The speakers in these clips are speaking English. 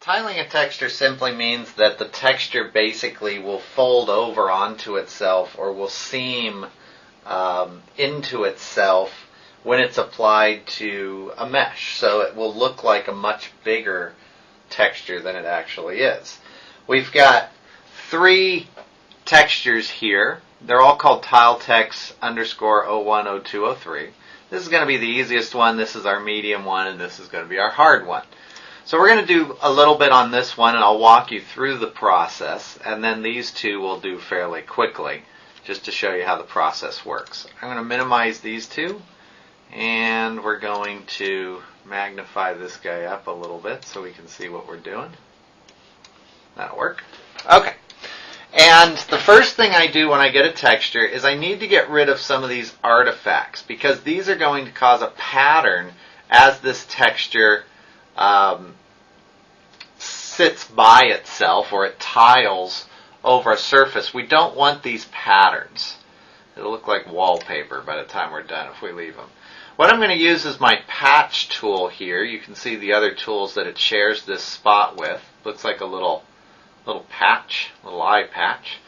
Tiling a texture simply means that the texture basically will fold over onto itself or will seam into itself when it's applied to a mesh. So it will look like a much bigger texture than it actually is. We've got 3 textures here. They're all called Tiletex _ 01, 02, 03. This is going to be the easiest one, this is our medium one, and this is going to be our hard one. So we're going to do a little bit on this one, and I'll walk you through the process, and then these 2 we'll do fairly quickly, just to show you how the process works. I'm going to minimize these 2, and we're going to magnify this guy up a little bit so we can see what we're doing. That'll work. Okay. And the first thing I do when I get a texture is I need to get rid of some of these artifacts, because these are going to cause a pattern as this texture sits by itself, or it tiles over a surface. We don't want these patterns. It'll look like wallpaper by the time we're done if we leave them. What I'm going to use is my patch tool here. You can see the other tools that it shares this spot with. Looks like a little patch, little eye patch.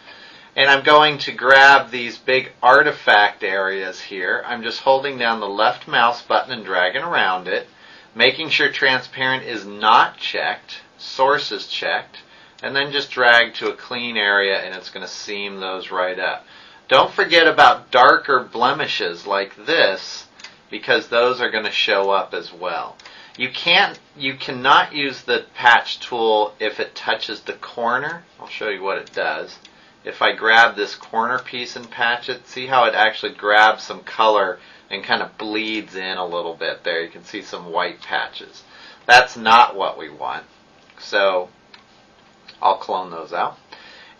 And I'm going to grab these big artifact areas here. I'm just holding down the left mouse button and dragging around it, making sure transparent is not checked, source is checked, and then just drag to a clean area and it's going to seam those right up. Don't forget about darker blemishes like this, because those are going to show up as well. You cannot use the patch tool if it touches the corner. I'll show you what it does. If I grab this corner piece and patch it, see how it actually grabs some color and kind of bleeds in a little bit there. You can see some white patches. That's not what we want. So I'll clone those out.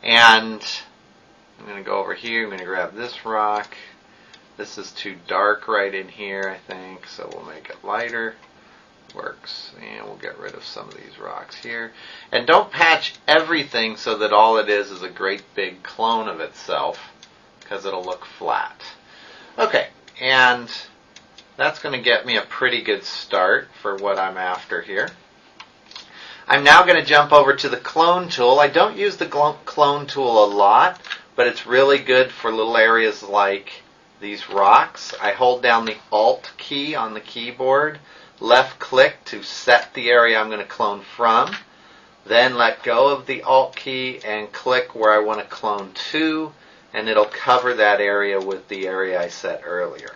And I'm going to go over here. I'm going to grab this rock. This is too dark right in here, I think, so we'll make it lighter. Works. And we'll get rid of some of these rocks here. And don't patch everything so that all it is a great big clone of itself, because it'll look flat. Okay, and that's going to get me a pretty good start for what I'm after here. I'm now going to jump over to the clone tool. I don't use the clone tool a lot, but it's really good for little areas like these rocks. I hold down the Alt key on the keyboard, left click to set the area I'm going to clone from, then let go of the Alt key and click where I want to clone to, and it'll cover that area with the area I set earlier.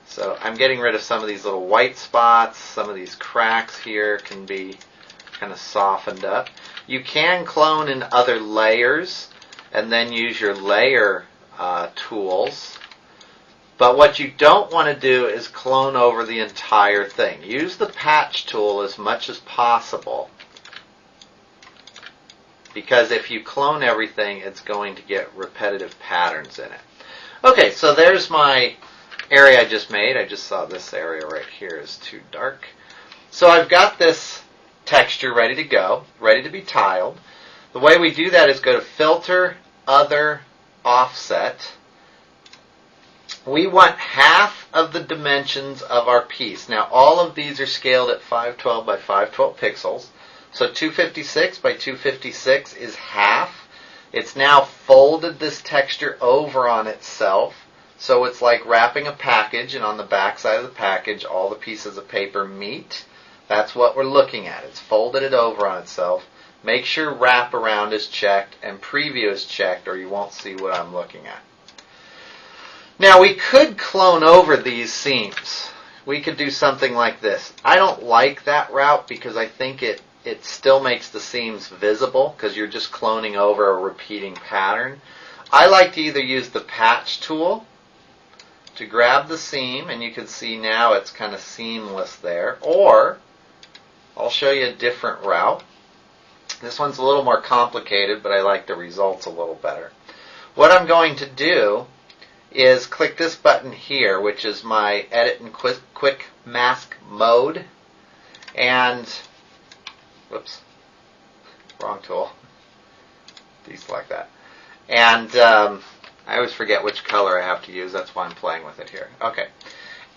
So I'm getting rid of some of these little white spots. Some of these cracks here can be kind of softened up. You can clone in other layers and then use your layer tools. But what you don't want to do is clone over the entire thing. Use the patch tool as much as possible, because if you clone everything, it's going to get repetitive patterns in it. Okay, so there's my area I just made. I just saw this area right here is too dark. So I've got this texture ready to go, ready to be tiled. The way we do that is go to Filter, Other, Offset. We want half of the dimensions of our piece. Now all of these are scaled at 512 by 512 pixels. So 256 by 256 is half. It's now folded this texture over on itself. So it's like wrapping a package, and on the back side of the package all the pieces of paper meet. That's what we're looking at. It's folded it over on itself. Make sure wrap around is checked and preview is checked, or you won't see what I'm looking at. Now we could clone over these seams. We could do something like this. I don't like that route because I think it still makes the seams visible, because you're just cloning over a repeating pattern. I like to either use the patch tool to grab the seam, and you can see now it's kind of seamless there, or I'll show you a different route. This one's a little more complicated, but I like the results a little better. What I'm going to do is click this button here, which is my Edit and Quick Mask mode, and whoops, wrong tool. Deselect that. And I always forget which color I have to use. That's why I'm playing with it here. Okay.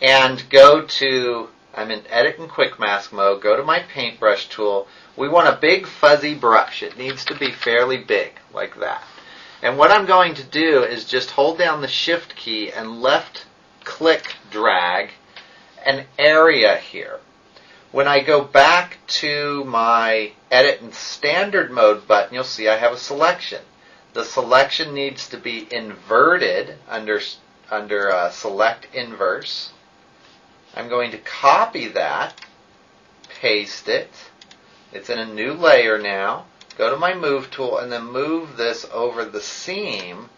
And go to I'm in Edit and Quick Mask mode. Go to my paintbrush tool. We want a big fuzzy brush. It needs to be fairly big, like that. And what I'm going to do is just hold down the Shift key and left click drag an area here. When I go back to my Edit and Standard Mode button, you'll see I have a selection. The selection needs to be inverted under Select Inverse. I'm going to copy that, paste it. It's in a new layer now. Go to my Move tool and then move this over the seam,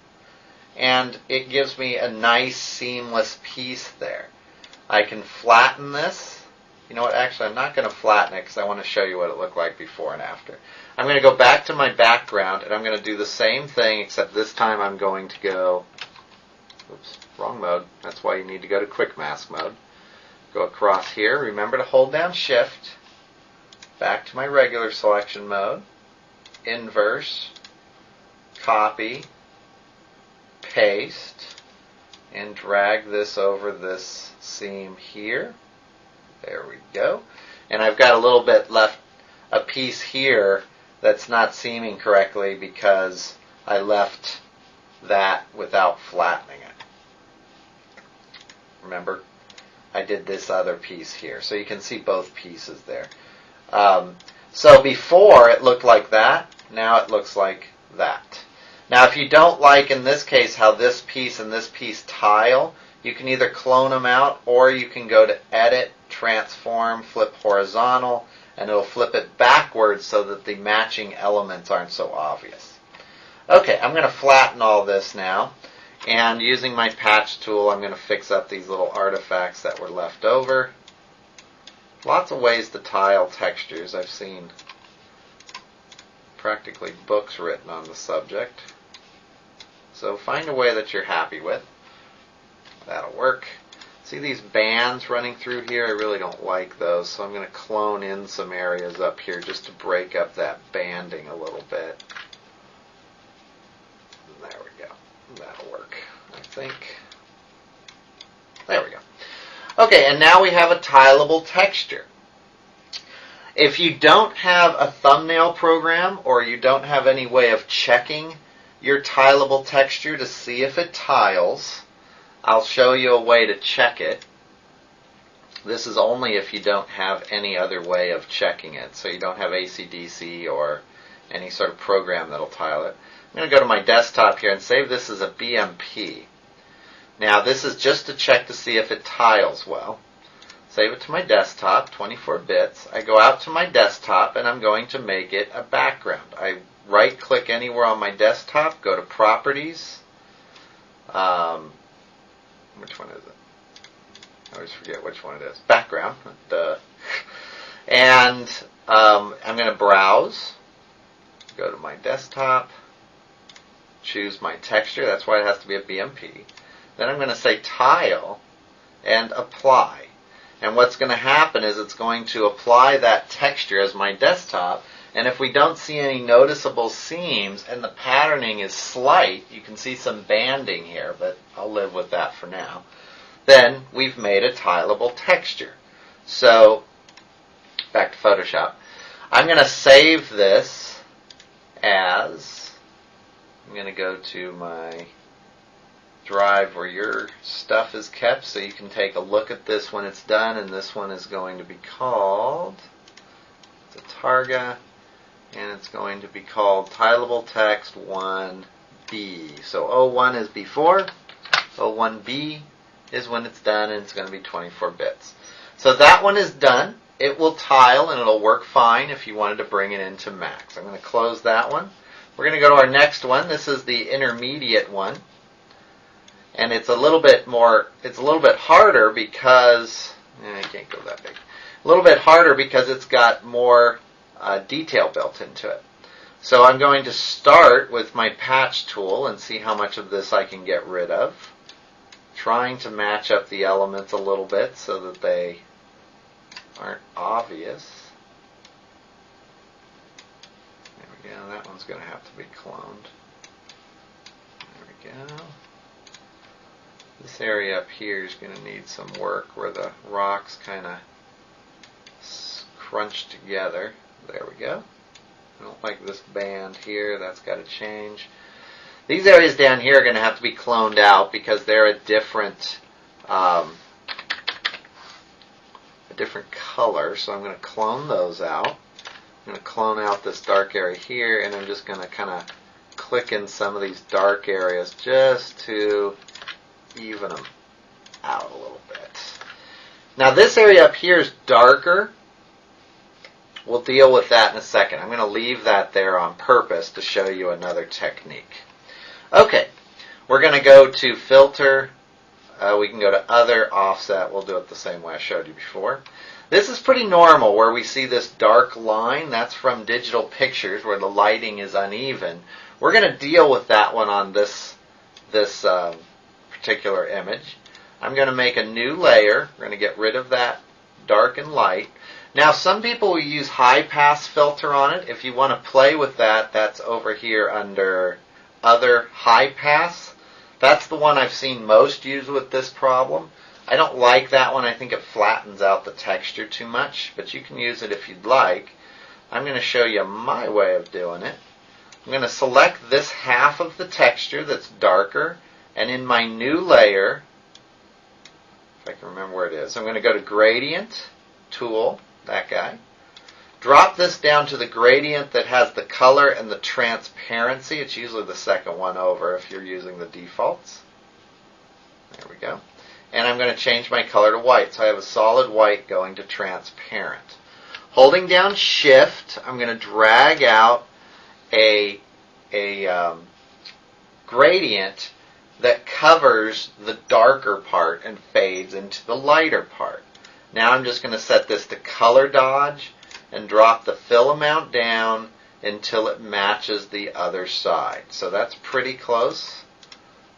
and it gives me a nice seamless piece there. I can flatten this. You know what, actually I'm not going to flatten it because I want to show you what it looked like before and after. I'm going to go back to my background and I'm going to do the same thing, except this time I'm going to go, oops, wrong mode. That's why you need to go to Quick Mask mode. Go across here. Remember to hold down Shift. Back to my regular selection mode. Inverse. Copy. Paste. And drag this over this seam here. There we go. And I've got a little bit left, a piece here that's not seaming correctly because I left that without flattening it. Remember, I did this other piece here. So you can see both pieces there. So before it looked like that, now it looks like that. Now if you don't like, in this case, how this piece and this piece tile, you can either clone them out or you can go to Edit, Transform, Flip Horizontal, and it'll flip it backwards so that the matching elements aren't so obvious. Okay, I'm going to flatten all this now. And using my patch tool, I'm going to fix up these little artifacts that were left over. Lots of ways to tile textures. I've seen practically books written on the subject. So find a way that you're happy with. That'll work. See these bands running through here? I really don't like those, so I'm going to clone in some areas up here just to break up that banding a little bit. There we go. That'll work, I think. There we go. Okay, and now we have a tileable texture. If you don't have a thumbnail program or you don't have any way of checking your tileable texture to see if it tiles, I'll show you a way to check it. This is only if you don't have any other way of checking it. So you don't have AC/DC or any sort of program that'll tile it. I'm going to go to my desktop here and save this as a BMP. Now this is just to check to see if it tiles well. Save it to my desktop, 24 bits. I go out to my desktop and I'm going to make it a background. I right click anywhere on my desktop, go to Properties. Which one is it? I always forget which one it is. Background. And I'm going to browse. Go to my desktop. Choose my texture. That's why it has to be a BMP. Then I'm going to say Tile and Apply. And what's going to happen is it's going to apply that texture as my desktop. And if we don't see any noticeable seams and the patterning is slight, you can see some banding here, but I'll live with that for now, then we've made a tileable texture. So, back to Photoshop. I'm going to save this as, I'm going to go to my drive where your stuff is kept so you can take a look at this when it's done, and this one is going to be called, it's a Targa, and it's going to be called Tileable Text 1B. So 01 is before, 01B is when it's done, and it's going to be 24 bits. So that one is done. It will tile and it'll work fine if you wanted to bring it into Max. I'm going to close that one. We're going to go to our next one. This is the intermediate one. And it's a little bit more, it's a little bit harder because, I can't go that big. A little bit harder because it's got more detail built into it. So I'm going to start with my patch tool and see how much of this I can get rid of. Trying to match up the elements a little bit so that they aren't obvious. There we go. That one's going to have to be cloned. There we go. This area up here is going to need some work where the rocks kind of crunched together. There we go. I don't like this band here. That's got to change. These areas down here are going to have to be cloned out because they're a different color. So I'm going to clone those out. I'm going to clone out this dark area here, and I'm just going to kind of click in some of these dark areas just to even them out a little bit. Now this area up here is darker. We'll deal with that in a second. I'm going to leave that there on purpose to show you another technique. Okay, we're going to go to Filter. We can go to Other, Offset. We'll do it the same way I showed you before. This is pretty normal where we see this dark line. That's from digital pictures where the lighting is uneven. We're going to deal with that one on this particular image. I'm going to make a new layer. We're going to get rid of that dark and light. Now, some people will use high pass filter on it. If you want to play with that, that's over here under Other, High Pass. That's the one I've seen most used with this problem. I don't like that one. I think it flattens out the texture too much, but you can use it if you'd like. I'm going to show you my way of doing it. I'm going to select this half of the texture that's darker, and in my new layer, if I can remember where it is, I'm going to go to Gradient, Tool, that guy. Drop this down to the gradient that has the color and the transparency. It's usually the second one over if you're using the defaults. There we go. And I'm going to change my color to white. So I have a solid white going to transparent. Holding down Shift, I'm going to drag out a gradient that covers the darker part and fades into the lighter part. Now I'm just going to set this to Color Dodge and drop the fill amount down until it matches the other side. So that's pretty close.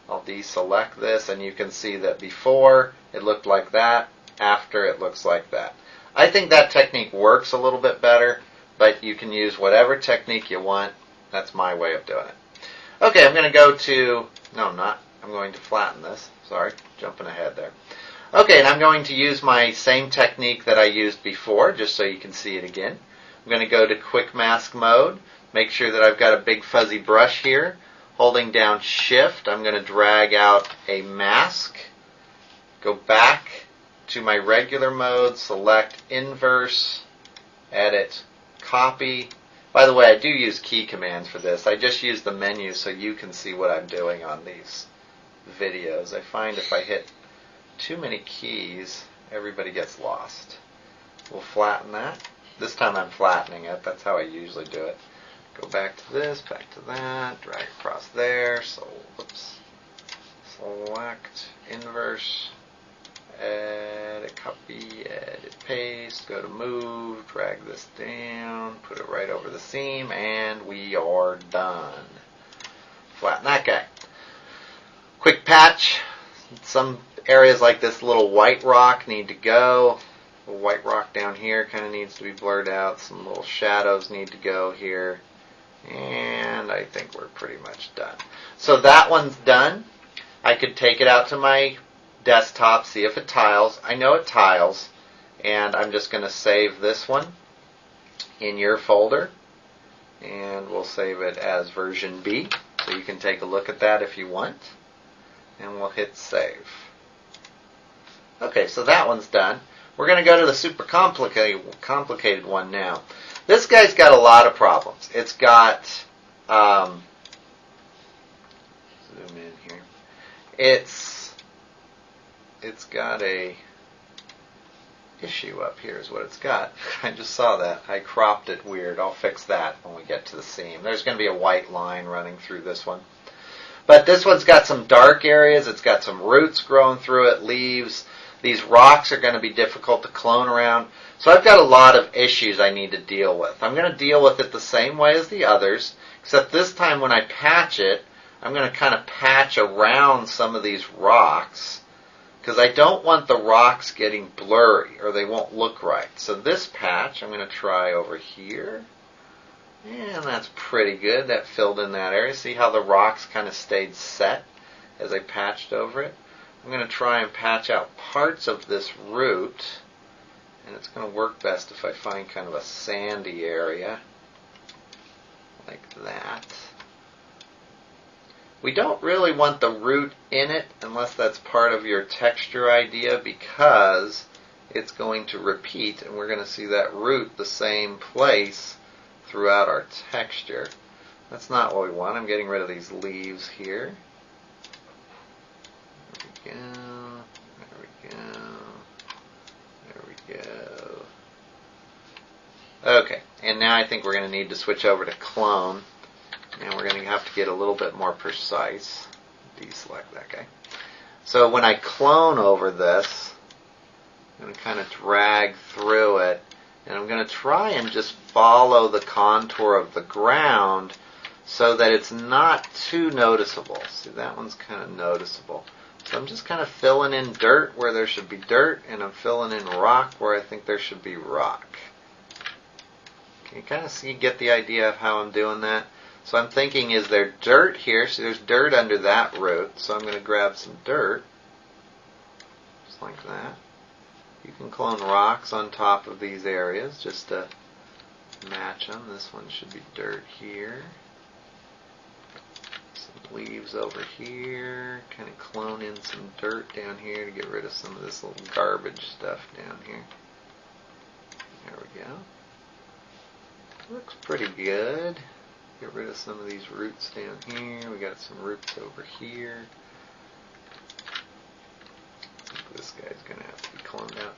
I'll deselect this, and you can see that before it looked like that, after it looks like that. I think that technique works a little bit better, but you can use whatever technique you want. That's my way of doing it. Okay, I'm going to go to, no I'm not, I'm going to flatten this. Sorry, jumping ahead there. Okay, and I'm going to use my same technique that I used before, just so you can see it again. I'm going to go to Quick Mask Mode, make sure that I've got a big fuzzy brush here. Holding down Shift, I'm going to drag out a mask, go back to my regular mode, select Inverse, Edit, Copy. By the way, I do use key commands for this. I just use the menu so you can see what I'm doing on these videos. I find if I hit too many keys, everybody gets lost. We'll flatten that. This time I'm flattening it. That's how I usually do it. Go back to this, back to that, drag across there, so, whoops, select, inverse, edit, copy, edit, paste, go to move, drag this down, put it right over the seam, and we are done. Flatten that guy. Quick patch. Some areas like this little white rock need to go. The white rock down here kind of needs to be blurred out. Some little shadows need to go here. And I think we're pretty much done. So that one's done. I could take it out to my desktop, see if it tiles. I know it tiles. And I'm just going to save this one in your folder. And we'll save it as version B. So you can take a look at that if you want. And we'll hit save. Okay, so that one's done. We're going to go to the super complicated one now. This guy's got a lot of problems. It's got, zoom in here. It's got a issue up here is what it's got. I just saw that. I cropped it weird. I'll fix that when we get to the seam. There's going to be a white line running through this one. But this one's got some dark areas. It's got some roots growing through it, leaves. These rocks are going to be difficult to clone around. So I've got a lot of issues I need to deal with. I'm going to deal with it the same way as the others, except this time when I patch it, I'm going to kind of patch around some of these rocks because I don't want the rocks getting blurry or they won't look right. So this patch I'm going to try over here. And that's pretty good. That filled in that area. See how the rocks kind of stayed set as I patched over it? I'm going to try and patch out parts of this root. And it's It's going to work best if I find kind of a sandy area like that. We don't really want the root in it unless that's part of your texture idea, because it's going to repeat and we're going to see that root the same place throughout our texture. That's not what we want. I'm getting rid of these leaves here. There we go. There we go. There we go. Okay, and now I think we're going to need to switch over to clone. And we're going to have to get a little bit more precise. Deselect that guy. So when I clone over this, I'm going to kind of drag through it. And I'm going to try and just follow the contour of the ground so that it's not too noticeable. See, that one's kind of noticeable. So I'm just kind of filling in dirt where there should be dirt, and I'm filling in rock where I think there should be rock. Can you kind of see, get the idea of how I'm doing that? So I'm thinking, is there dirt here? See, there's dirt under that root, so I'm going to grab some dirt, just like that. You can clone rocks on top of these areas just to match them. This one should be dirt here. Some leaves over here. Kind of clone in some dirt down here to get rid of some of this little garbage stuff down here. There we go. Looks pretty good. Get rid of some of these roots down here. We got some roots over here. I think this guy's going to have to be cloned out.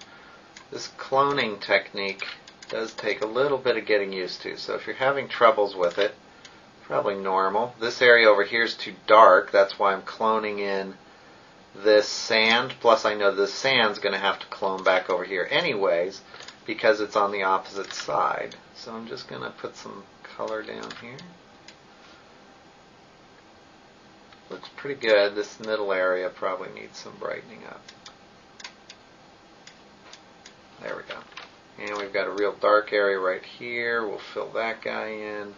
This cloning technique does take a little bit of getting used to. So if you're having troubles with it, probably normal. This area over here is too dark. That's why I'm cloning in this sand. Plus I know this sand's going to have to clone back over here anyways because it's on the opposite side. So I'm just going to put some color down here. Looks pretty good. This middle area probably needs some brightening up. There we go. And we've got a real dark area right here. We'll fill that guy in.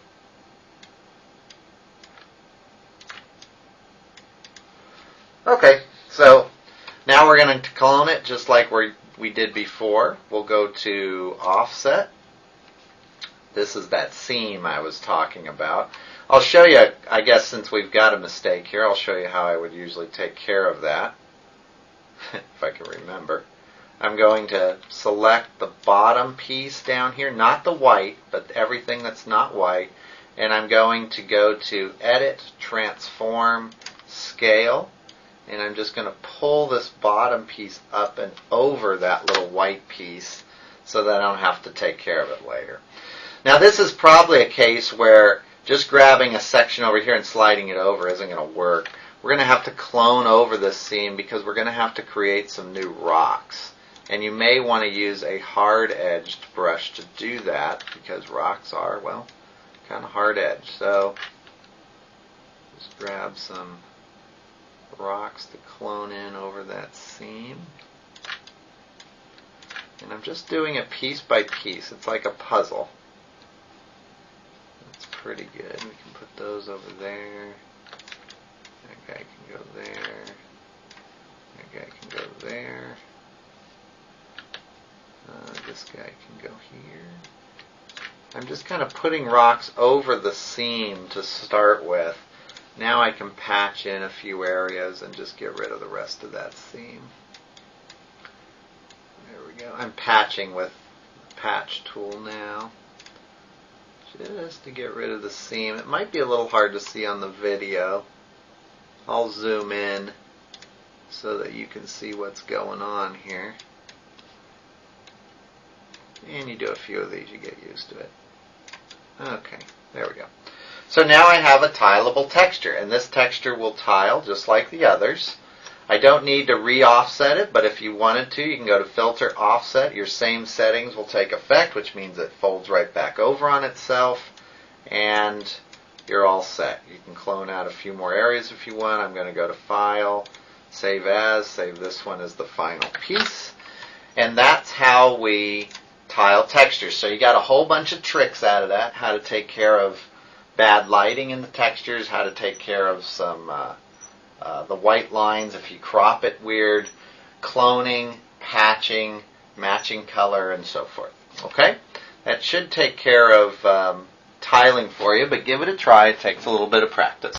Okay, so now we're going to clone it just like we did before. We'll go to offset. This is that seam I was talking about. I'll show you, I guess since we've got a mistake here, I'll show you how I would usually take care of that, if I can remember. I'm going to select the bottom piece down here, not the white, but everything that's not white, and I'm going to go to Edit, Transform, Scale, and I'm just going to pull this bottom piece up and over that little white piece so that I don't have to take care of it later. Now this is probably a case where just grabbing a section over here and sliding it over isn't going to work. We're going to have to clone over this seam because we're going to have to create some new rocks. And you may want to use a hard-edged brush to do that because rocks are, well, kind of hard-edged. So just grab some rocks to clone in over that seam. And I'm just doing it piece by piece. It's like a puzzle. Pretty good. We can put those over there. That guy can go there. That guy can go there. This guy can go here. I'm just kind of putting rocks over the seam to start with. Now I can patch in a few areas and just get rid of the rest of that seam. There we go. I'm patching with the patch tool now, just to get rid of the seam. It might be a little hard to see on the video. I'll zoom in so that you can see what's going on here. And you do a few of these, you get used to it. Okay, there we go. So now I have a tileable texture, and this texture will tile just like the others. I don't need to re-offset it, but if you wanted to, you can go to Filter, Offset. Your same settings will take effect, which means it folds right back over on itself, and you're all set. You can clone out a few more areas if you want. I'm going to go to File, Save As, save this one as the final piece, and that's how we tile textures. So you got a whole bunch of tricks out of that, how to take care of bad lighting in the textures, how to take care of some the white lines if you crop it weird, cloning, patching, matching color, and so forth. Okay? That should take care of tiling for you, but give it a try. It takes a little bit of practice.